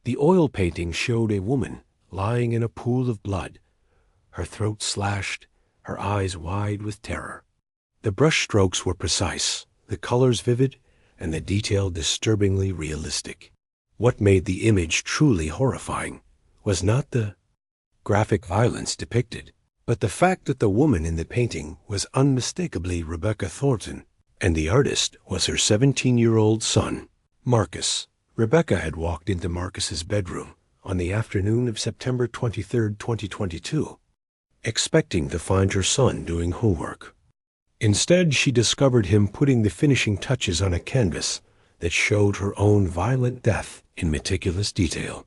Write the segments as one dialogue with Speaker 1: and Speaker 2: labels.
Speaker 1: The oil painting showed a woman lying in a pool of blood, her throat slashed, her eyes wide with terror. The brush strokes were precise, the colors vivid, and the detail disturbingly realistic. What made the image truly horrifying was not the graphic violence depicted, but the fact that the woman in the painting was unmistakably Rebecca Thornton, and the artist was her 17-year-old son, Marcus. Rebecca had walked into Marcus's bedroom on the afternoon of September 23, 2022, expecting to find her son doing homework. Instead, she discovered him putting the finishing touches on a canvas that showed her own violent death in meticulous detail.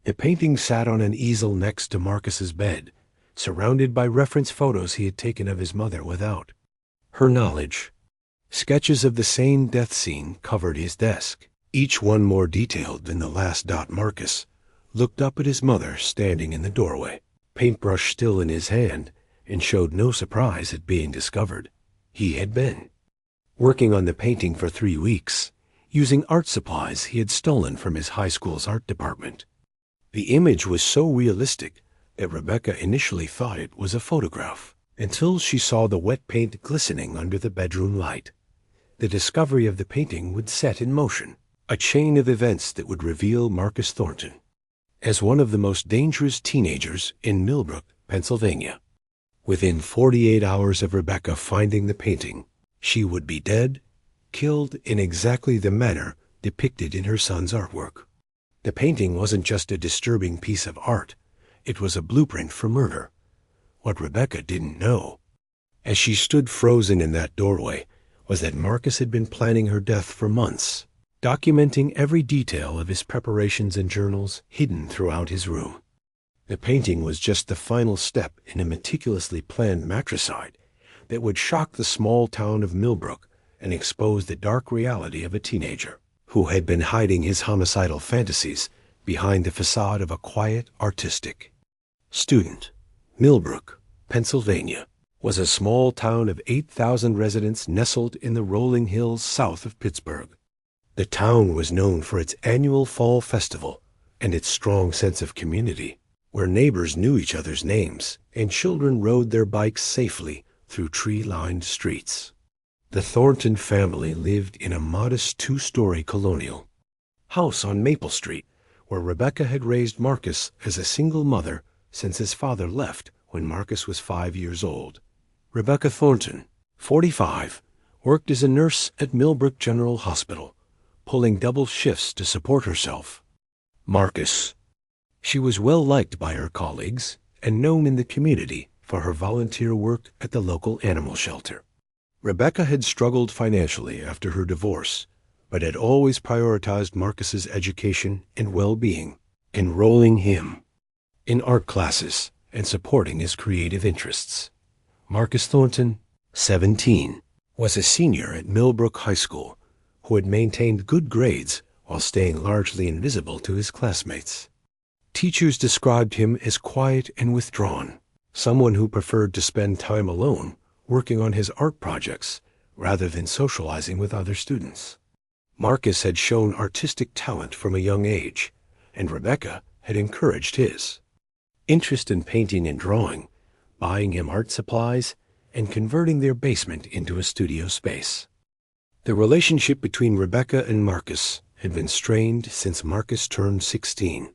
Speaker 1: The painting sat on an easel next to Marcus's bed, surrounded by reference photos he had taken of his mother without her knowledge. Sketches of the same death scene covered his desk, each one more detailed than the last. Marcus looked up at his mother standing in the doorway, paintbrush still in his hand, and showed no surprise at being discovered. He had been working on the painting for 3 weeks, using art supplies he had stolen from his high school's art department. The image was so realistic that Rebecca initially thought it was a photograph, until she saw the wet paint glistening under the bedroom light. The discovery of the painting would set in motion a chain of events that would reveal Marcus Thornton as one of the most dangerous teenagers in Millbrook, Pennsylvania. Within 48 hours of Rebecca finding the painting, she would be dead, killed in exactly the manner depicted in her son's artwork. The painting wasn't just a disturbing piece of art, it was a blueprint for murder. What Rebecca didn't know, as she stood frozen in that doorway, was that Marcus had been planning her death for months, documenting every detail of his preparations and journals hidden throughout his room. The painting was just the final step in a meticulously planned matricide that would shock the small town of Millbrook and expose the dark reality of a teenager who had been hiding his homicidal fantasies behind the facade of a quiet, artistic student. Millbrook, Pennsylvania, was a small town of 8,000 residents nestled in the rolling hills south of Pittsburgh. The town was known for its annual fall festival and its strong sense of community, where neighbors knew each other's names and children rode their bikes safely through tree-lined streets. The Thornton family lived in a modest 2-story colonial house on Maple Street, where Rebecca had raised Marcus as a single mother since his father left when Marcus was 5 years old. Rebecca Thornton, 45, worked as a nurse at Millbrook General Hospital, pulling double shifts to support herself. Marcus. She was well liked by her colleagues and known in the community for her volunteer work at the local animal shelter. Rebecca had struggled financially after her divorce, but had always prioritized Marcus's education and well-being, enrolling him in art classes and supporting his creative interests. Marcus Thornton, 17, was a senior at Millbrook High School who had maintained good grades while staying largely invisible to his classmates. Teachers described him as quiet and withdrawn, someone who preferred to spend time alone working on his art projects rather than socializing with other students. Marcus had shown artistic talent from a young age, and Rebecca had encouraged his interest in painting and drawing, buying him art supplies, and converting their basement into a studio space. The relationship between Rebecca and Marcus had been strained since Marcus turned 16.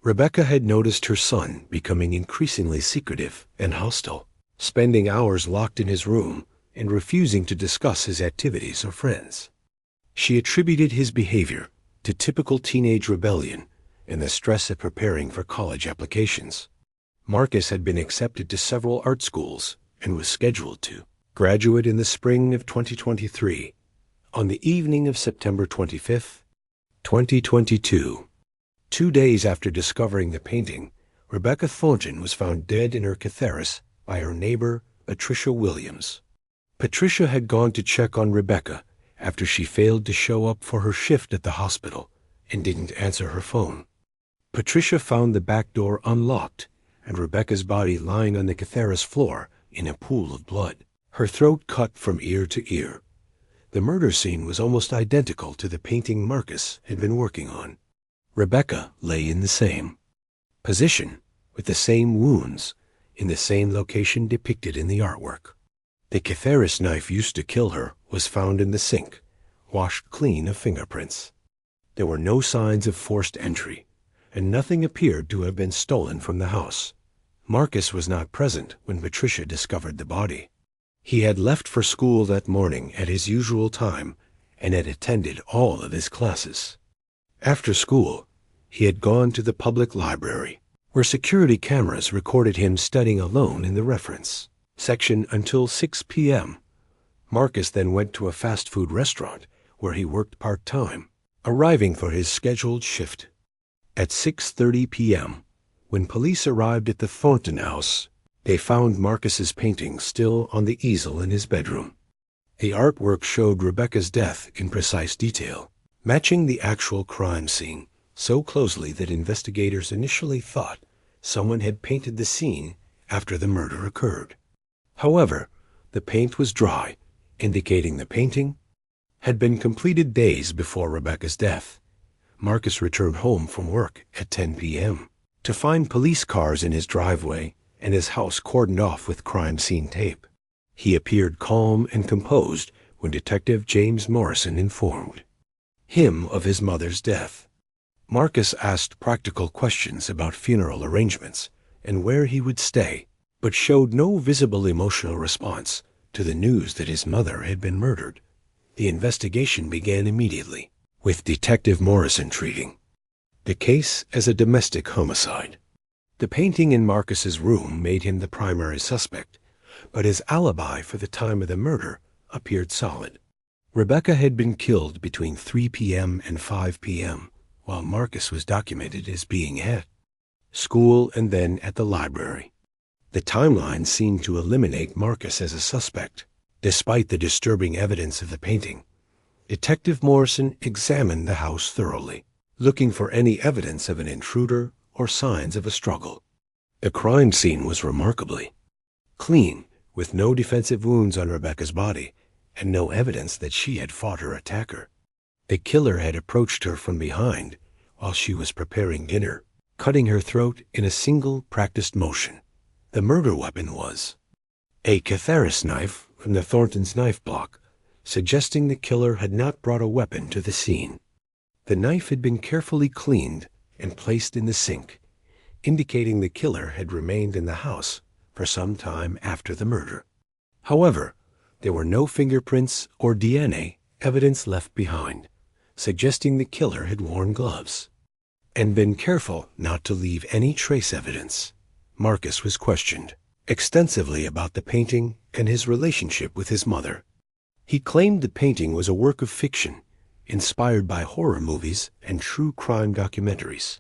Speaker 1: Rebecca had noticed her son becoming increasingly secretive and hostile, spending hours locked in his room and refusing to discuss his activities or friends. She attributed his behavior to typical teenage rebellion and the stress of preparing for college applications. Marcus had been accepted to several art schools and was scheduled to graduate in the spring of 2023. On the evening of September 25, 2022, 2 days after discovering the painting, Rebecca Thornton was found dead in her catharis by her neighbor, Patricia Williams. Patricia had gone to check on Rebecca after she failed to show up for her shift at the hospital and didn't answer her phone. Patricia found the back door unlocked and Rebecca's body lying on the catharis floor in a pool of blood, her throat cut from ear to ear. The murder scene was almost identical to the painting Marcus had been working on. Rebecca lay in the same position, with the same wounds, in the same location depicted in the artwork. The Catheris knife used to kill her was found in the sink, washed clean of fingerprints. There were no signs of forced entry, and nothing appeared to have been stolen from the house. Marcus was not present when Patricia discovered the body. He had left for school that morning at his usual time and had attended all of his classes. After school, he had gone to the public library, where security cameras recorded him studying alone in the reference section until 6 p.m. Marcus then went to a fast food restaurant where he worked part-time, arriving for his scheduled shift. At 6:30 p.m., when police arrived at the Thornton house, they found Marcus's painting still on the easel in his bedroom. The artwork showed Rebecca's death in precise detail, matching the actual crime scene so closely that investigators initially thought someone had painted the scene after the murder occurred. However, the paint was dry, indicating the painting had been completed days before Rebecca's death. Marcus returned home from work at 10 p.m. to find police cars in his driveway and his house cordoned off with crime scene tape. He appeared calm and composed when Detective James Morrison informed him of his mother's death. Marcus asked practical questions about funeral arrangements and where he would stay, but showed no visible emotional response to the news that his mother had been murdered. The investigation began immediately, with Detective Morrison treating the case as a domestic homicide. The painting in Marcus's room made him the primary suspect, but his alibi for the time of the murder appeared solid. Rebecca had been killed between 3 p.m. and 5 p.m., while Marcus was documented as being at school and then at the library. The timeline seemed to eliminate Marcus as a suspect. Despite the disturbing evidence of the painting, Detective Morrison examined the house thoroughly, looking for any evidence of an intruder or signs of a struggle. The crime scene was remarkably clean, with no defensive wounds on Rebecca's body and no evidence that she had fought her attacker. The killer had approached her from behind while she was preparing dinner, cutting her throat in a single practiced motion. The murder weapon was a Catheris knife from the Thornton's knife block, suggesting the killer had not brought a weapon to the scene. The knife had been carefully cleaned and placed in the sink, indicating the killer had remained in the house for some time after the murder. However, there were no fingerprints or DNA evidence left behind, suggesting the killer had worn gloves and been careful not to leave any trace evidence. Marcus was questioned extensively about the painting and his relationship with his mother. He claimed the painting was a work of fiction, inspired by horror movies and true crime documentaries.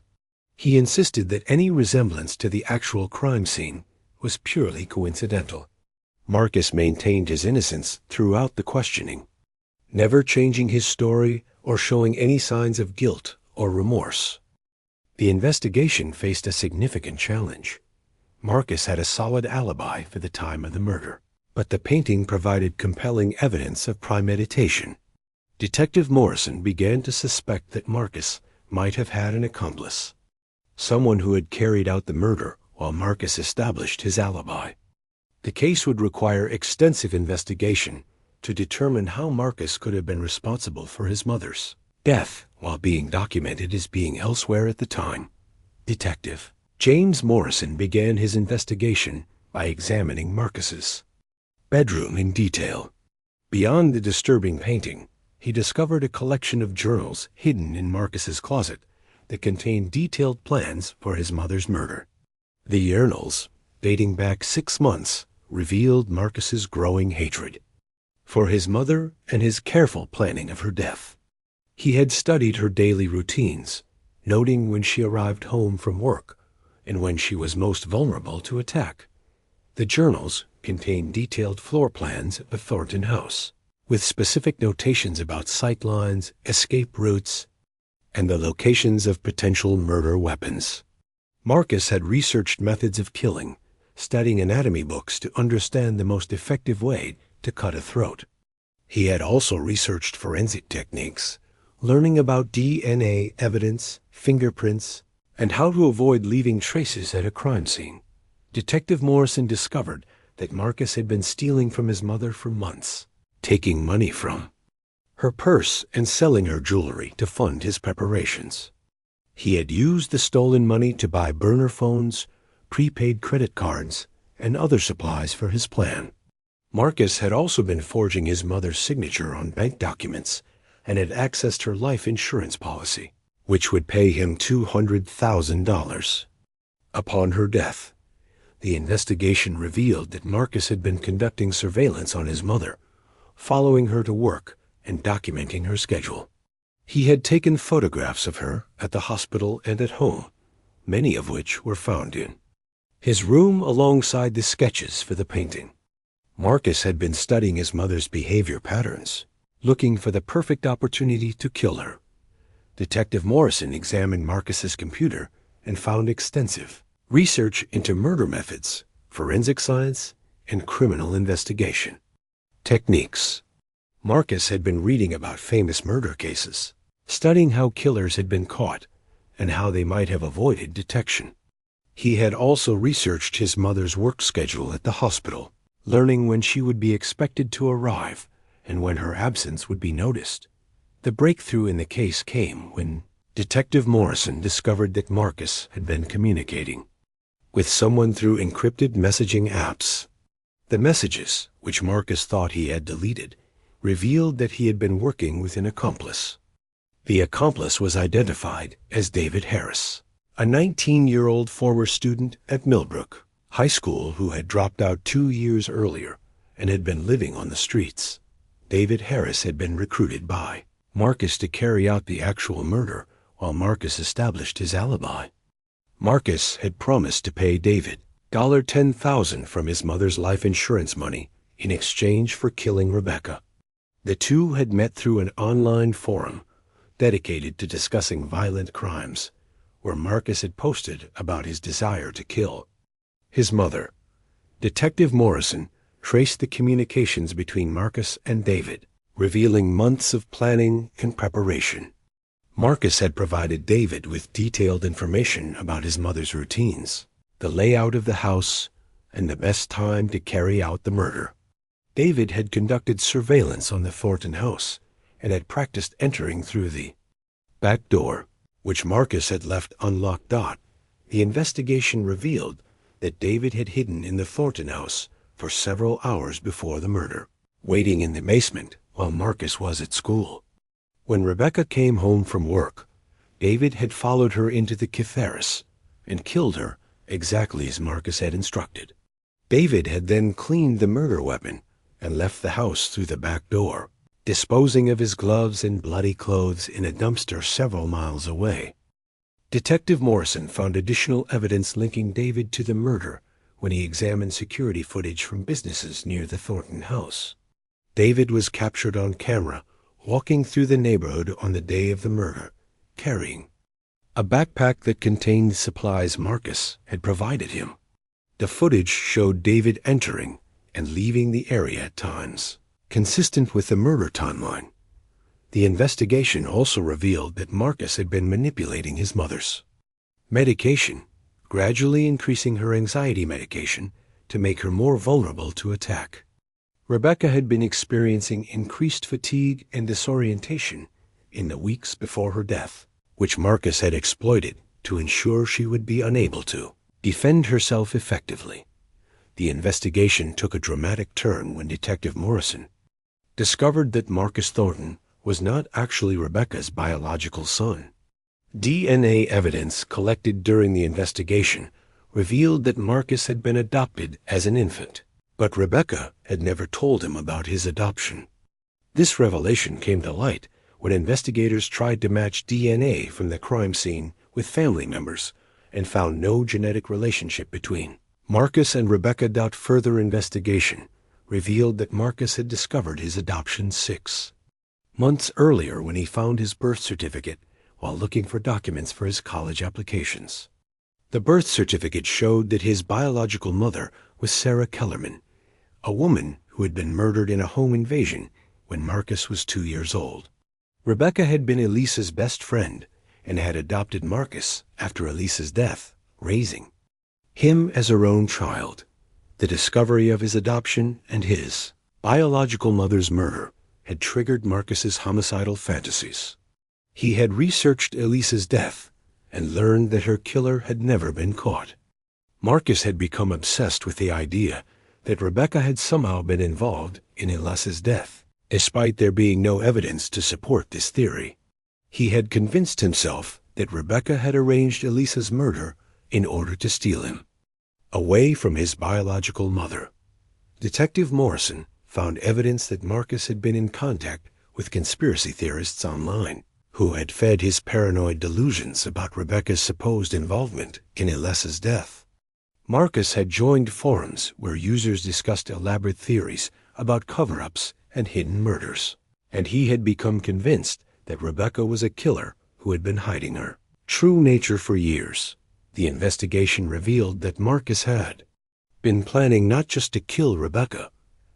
Speaker 1: He insisted that any resemblance to the actual crime scene was purely coincidental. Marcus maintained his innocence throughout the questioning, never changing his story or showing any signs of guilt or remorse. The investigation faced a significant challenge. Marcus had a solid alibi for the time of the murder, but the painting provided compelling evidence of premeditation. Detective Morrison began to suspect that Marcus might have had an accomplice, someone who had carried out the murder while Marcus established his alibi. The case would require extensive investigation to determine how Marcus could have been responsible for his mother's death while being documented as being elsewhere at the time. Detective James Morrison began his investigation by examining Marcus's bedroom in detail. Beyond the disturbing painting, he discovered a collection of journals hidden in Marcus's closet that contained detailed plans for his mother's murder. The journals, dating back 6 months, revealed Marcus's growing hatred for his mother and his careful planning of her death. He had studied her daily routines, noting when she arrived home from work and when she was most vulnerable to attack. The journals contained detailed floor plans of the Thornton house, with specific notations about sight lines, escape routes, and the locations of potential murder weapons. Marcus had researched methods of killing, studying anatomy books to understand the most effective way to cut a throat. He had also researched forensic techniques, Learning about DNA evidence, fingerprints, and how to avoid leaving traces at a crime scene, Detective Morrison discovered that Marcus had been stealing from his mother for months, taking money from her purse and selling her jewelry to fund his preparations. He had used the stolen money to buy burner phones, prepaid credit cards, and other supplies for his plan. Marcus had also been forging his mother's signature on bank documents and had accessed her life insurance policy, which would pay him $200,000. Upon her death, the investigation revealed that Marcus had been conducting surveillance on his mother, following her to work and documenting her schedule. He had taken photographs of her at the hospital and at home, many of which were found in his room alongside the sketches for the painting. Marcus had been studying his mother's behavior patterns, looking for the perfect opportunity to kill her. Detective Morrison examined Marcus's computer and found extensive research into murder methods, forensic science, and criminal investigation techniques. Marcus had been reading about famous murder cases, studying how killers had been caught and how they might have avoided detection. He had also researched his mother's work schedule at the hospital, learning when she would be expected to arrive and when her absence would be noticed. The breakthrough in the case came when Detective Morrison discovered that Marcus had been communicating with someone through encrypted messaging apps. The messages, which Marcus thought he had deleted, revealed that he had been working with an accomplice. The accomplice was identified as David Harris, a 19-year-old former student at Millbrook High School who had dropped out 2 years earlier and had been living on the streets. David Harris had been recruited by Marcus to carry out the actual murder while Marcus established his alibi. Marcus had promised to pay David $10,000 from his mother's life insurance money in exchange for killing Rebecca. The two had met through an online forum dedicated to discussing violent crimes, where Marcus had posted about his desire to kill his mother. Detective Morrison traced the communications between Marcus and David, revealing months of planning and preparation. Marcus had provided David with detailed information about his mother's routines, the layout of the house, and the best time to carry out the murder. David had conducted surveillance on the Thornton house and had practiced entering through the back door, which Marcus had left unlocked. The investigation revealed that David had hidden in the Thornton house for several hours before the murder, waiting in the basement while Marcus was at school. When Rebecca came home from work, David had followed her into the terrace and killed her exactly as Marcus had instructed. David had then cleaned the murder weapon and left the house through the back door, disposing of his gloves and bloody clothes in a dumpster several miles away. Detective Morrison found additional evidence linking David to the murder when he examined security footage from businesses near the Thornton house. David was captured on camera walking through the neighborhood on the day of the murder, carrying a backpack that contained supplies Marcus had provided him. The footage showed David entering and leaving the area at times, consistent with the murder timeline. The investigation also revealed that Marcus had been manipulating his mother's medication, gradually increasing her anxiety medication to make her more vulnerable to attack. Rebecca had been experiencing increased fatigue and disorientation in the weeks before her death, which Marcus had exploited to ensure she would be unable to defend herself effectively. The investigation took a dramatic turn when Detective Morrison discovered that Marcus Thornton was not actually Rebecca's biological son. DNA evidence collected during the investigation revealed that Marcus had been adopted as an infant, but Rebecca had never told him about his adoption. This revelation came to light when investigators tried to match DNA from the crime scene with family members and found no genetic relationship between Marcus and Rebecca. Further investigation revealed that Marcus had discovered his adoption 6 months earlier when he found his birth certificate while looking for documents for his college applications. The birth certificate showed that his biological mother was Sarah Kellerman, a woman who had been murdered in a home invasion when Marcus was 2 years old. Rebecca had been Elisa's best friend and had adopted Marcus after Elisa's death, raising him as her own child. The discovery of his adoption and his biological mother's murder had triggered Marcus's homicidal fantasies. He had researched Elisa's death and learned that her killer had never been caught. Marcus had become obsessed with the idea that Rebecca had somehow been involved in Elisa's death, despite there being no evidence to support this theory. He had convinced himself that Rebecca had arranged Elisa's murder in order to steal him away from his biological mother. Detective Morrison found evidence that Marcus had been in contact with conspiracy theorists online, who had fed his paranoid delusions about Rebecca's supposed involvement in Elisa's death. Marcus had joined forums where users discussed elaborate theories about cover-ups and hidden murders, and he had become convinced that Rebecca was a killer who had been hiding her true nature for years. The investigation revealed that Marcus had been planning not just to kill Rebecca,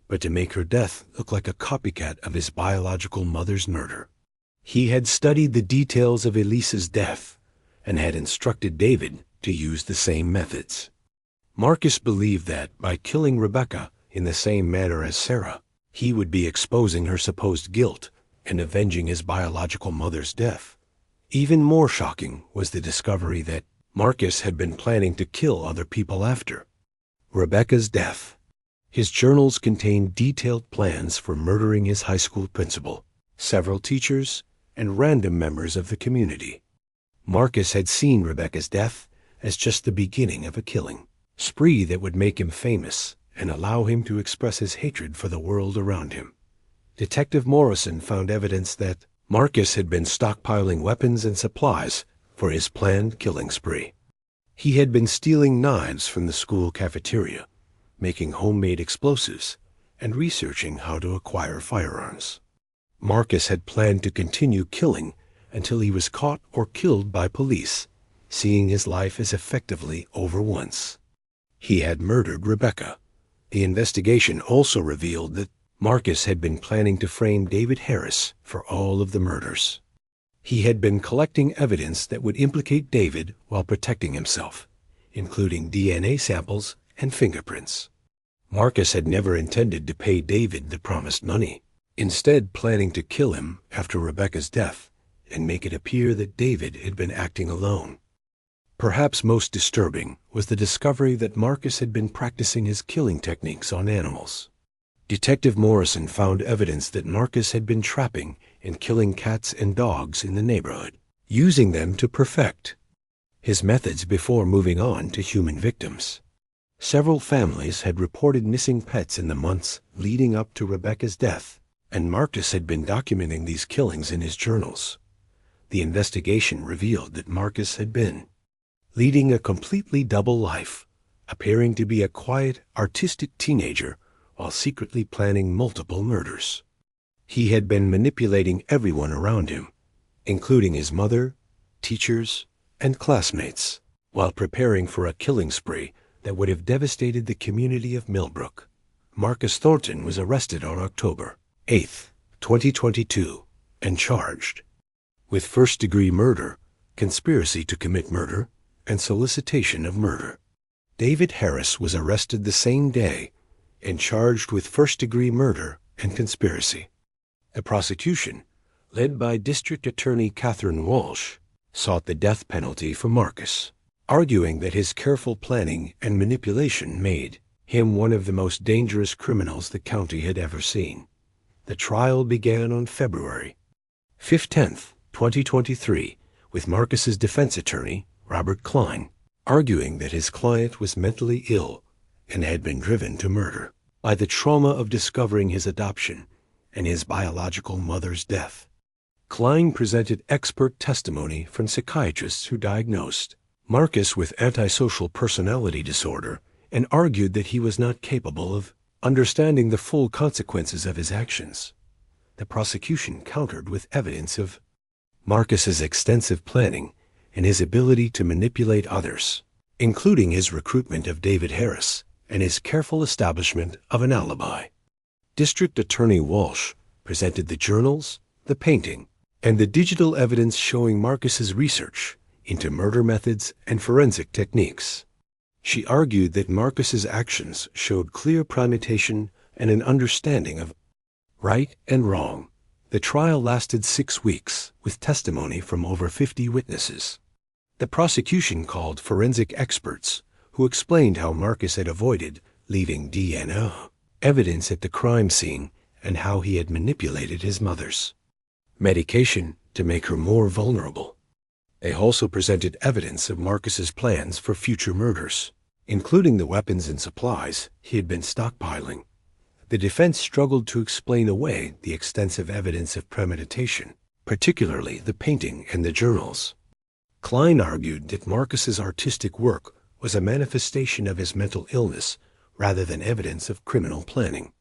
Speaker 1: but to make her death look like a copycat of his biological mother's murder. He had studied the details of Elisa's death and had instructed David to use the same methods. Marcus believed that by killing Rebecca in the same manner as Sarah, he would be exposing her supposed guilt and avenging his biological mother's death. Even more shocking was the discovery that Marcus had been planning to kill other people after Rebecca's death. His journals contained detailed plans for murdering his high school principal, several teachers, and random members of the community. Marcus had seen Rebecca's death as just the beginning of a killing spree that would make him famous and allow him to express his hatred for the world around him. Detective Morrison found evidence that Marcus had been stockpiling weapons and supplies for his planned killing spree. He had been stealing knives from the school cafeteria, making homemade explosives, and researching how to acquire firearms. Marcus had planned to continue killing until he was caught or killed by police, seeing his life as effectively over once. He had murdered Rebecca. The investigation also revealed that Marcus had been planning to frame David Harris for all of the murders. He had been collecting evidence that would implicate David while protecting himself, including DNA samples and fingerprints. Marcus had never intended to pay David the promised money, instead planning to kill him after Rebecca's death and make it appear that David had been acting alone. Perhaps most disturbing was the discovery that Marcus had been practicing his killing techniques on animals. Detective Morrison found evidence that Marcus had been trapping and killing cats and dogs in the neighborhood, using them to perfect his methods before moving on to human victims. Several families had reported missing pets in the months leading up to Rebecca's death, and Marcus had been documenting these killings in his journals. The investigation revealed that Marcus had been leading a completely double life, appearing to be a quiet, artistic teenager while secretly planning multiple murders. He had been manipulating everyone around him, including his mother, teachers, and classmates, while preparing for a killing spree that would have devastated the community of Millbrook. Marcus Thornton was arrested on October 8, 2022, and charged with first-degree murder, conspiracy to commit murder, and solicitation of murder. David Harris was arrested the same day and charged with first-degree murder and conspiracy. The prosecution, led by District Attorney Catherine Walsh, sought the death penalty for Marcus, arguing that his careful planning and manipulation made him one of the most dangerous criminals the county had ever seen. The trial began on February 15, 2023, with Marcus's defense attorney, Robert Klein, arguing that his client was mentally ill and had been driven to murder by the trauma of discovering his adoption and his biological mother's death. Klein presented expert testimony from psychiatrists who diagnosed Marcus with antisocial personality disorder and argued that he was not capable of understanding the full consequences of his actions. The prosecution countered with evidence of Marcus's extensive planning and his ability to manipulate others, including his recruitment of David Harris and his careful establishment of an alibi. District Attorney Walsh presented the journals, the painting, and the digital evidence showing Marcus's research into murder methods and forensic techniques. She argued that Marcus's actions showed clear premeditation and an understanding of right and wrong. The trial lasted 6 weeks, with testimony from over 50 witnesses. The prosecution called forensic experts, who explained how Marcus had avoided leaving DNA evidence at the crime scene and how he had manipulated his mother's medication to make her more vulnerable. They also presented evidence of Marcus's plans for future murders, including the weapons and supplies he had been stockpiling. The defense struggled to explain away the extensive evidence of premeditation, particularly the painting and the journals. Klein argued that Marcus's artistic work was a manifestation of his mental illness rather than evidence of criminal planning.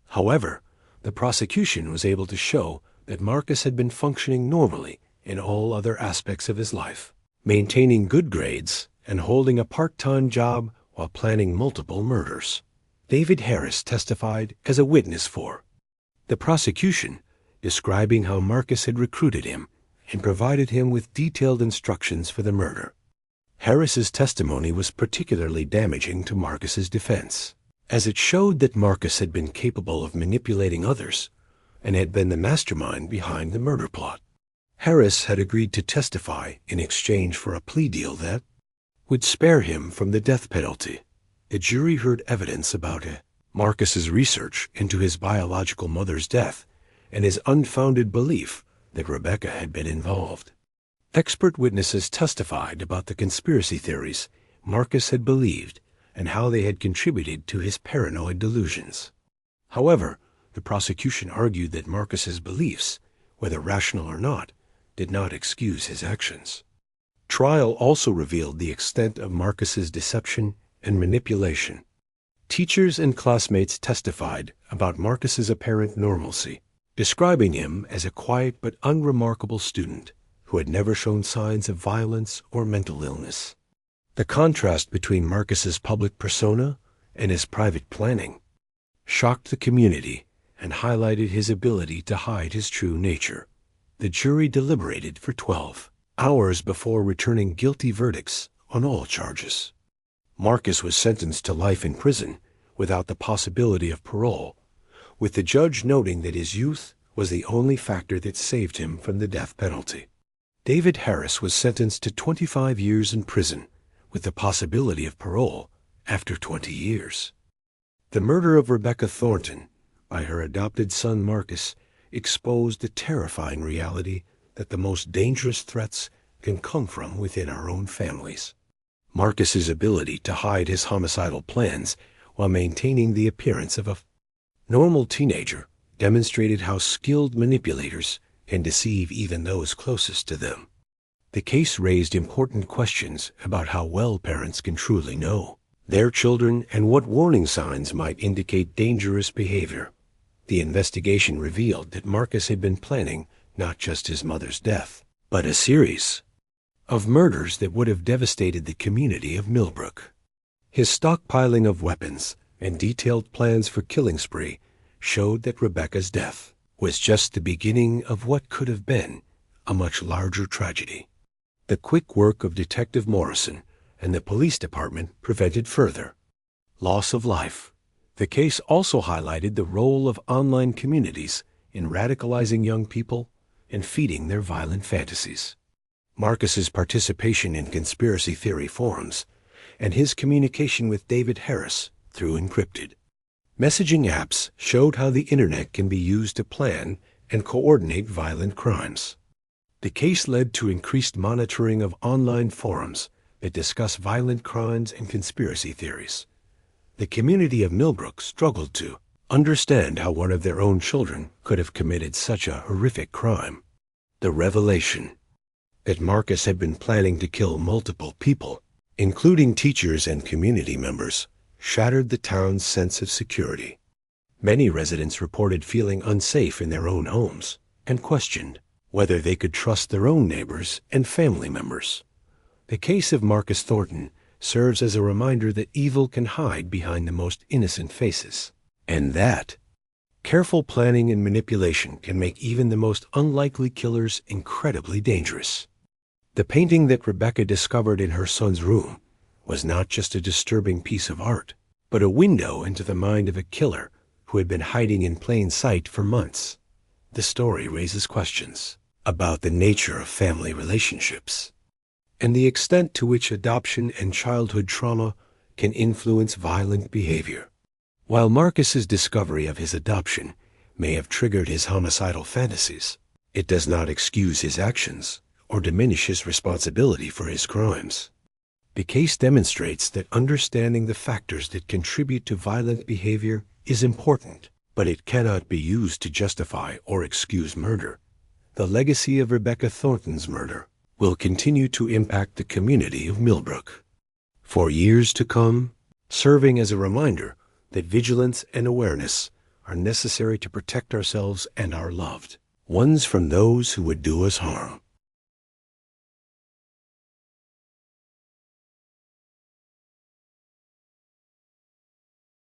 Speaker 1: However, the prosecution was able to show that Marcus had been functioning normally in all other aspects of his life, maintaining good grades and holding a part-time job while planning multiple murders. David Harris testified as a witness for the prosecution, describing how Marcus had recruited him and provided him with detailed instructions for the murder. Harris's testimony was particularly damaging to Marcus's defense, as it showed that Marcus had been capable of manipulating others and had been the mastermind behind the murder plot. Harris had agreed to testify in exchange for a plea deal that would spare him from the death penalty. The jury heard evidence about Marcus's research into his biological mother's death and his unfounded belief that Rebecca had been involved. Expert witnesses testified about the conspiracy theories Marcus had believed and how they had contributed to his paranoid delusions. However, the prosecution argued that Marcus's beliefs, whether rational or not, did not excuse his actions. Trial also revealed the extent of Marcus's deception and manipulation. Teachers and classmates testified about Marcus's apparent normalcy, describing him as a quiet but unremarkable student who had never shown signs of violence or mental illness. The contrast between Marcus's public persona and his private planning shocked the community and highlighted his ability to hide his true nature. The jury deliberated for 12 hours before returning guilty verdicts on all charges. Marcus was sentenced to life in prison without the possibility of parole, with the judge noting that his youth was the only factor that saved him from the death penalty. David Harris was sentenced to 25 years in prison, with the possibility of parole after 20 years. The murder of Rebecca Thornton by her adopted son Marcus exposed the terrifying reality that the most dangerous threats can come from within our own families. Marcus's ability to hide his homicidal plans while maintaining the appearance of a normal teenager demonstrated how skilled manipulators can deceive even those closest to them. The case raised important questions about how well parents can truly know their children and what warning signs might indicate dangerous behavior. The investigation revealed that Marcus had been planning not just his mother's death, but a series of murders that would have devastated the community of Millbrook. His stockpiling of weapons and detailed plans for killing spree showed that Rebecca's death was just the beginning of what could have been a much larger tragedy. The quick work of Detective Morrison and the police department prevented further loss of life. The case also highlighted the role of online communities in radicalizing young people and feeding their violent fantasies. Marcus's participation in conspiracy theory forums and his communication with David Harris through encrypted messaging apps showed how the internet can be used to plan and coordinate violent crimes. The case led to increased monitoring of online forums that discuss violent crimes and conspiracy theories. The community of Millbrook struggled to understand how one of their own children could have committed such a horrific crime. The revelation that Marcus had been planning to kill multiple people, including teachers and community members, shattered the town's sense of security. Many residents reported feeling unsafe in their own homes and questioned whether they could trust their own neighbors and family members. The case of Marcus Thornton serves as a reminder that evil can hide behind the most innocent faces, and that Careful planning and manipulation can make even the most unlikely killers incredibly dangerous. The painting that Rebecca discovered in her son's room was not just a disturbing piece of art, but a window into the mind of a killer who had been hiding in plain sight for months. The story raises questions about the nature of family relationships and the extent to which adoption and childhood trauma can influence violent behavior. While Marcus's discovery of his adoption may have triggered his homicidal fantasies, it does not excuse his actions or diminish his responsibility for his crimes. The case demonstrates that understanding the factors that contribute to violent behavior is important, but it cannot be used to justify or excuse murder. The legacy of Rebecca Thornton's murder will continue to impact the community of Millbrook for years to come, serving as a reminder that vigilance and awareness are necessary to protect ourselves and our loved ones from those who would do us harm.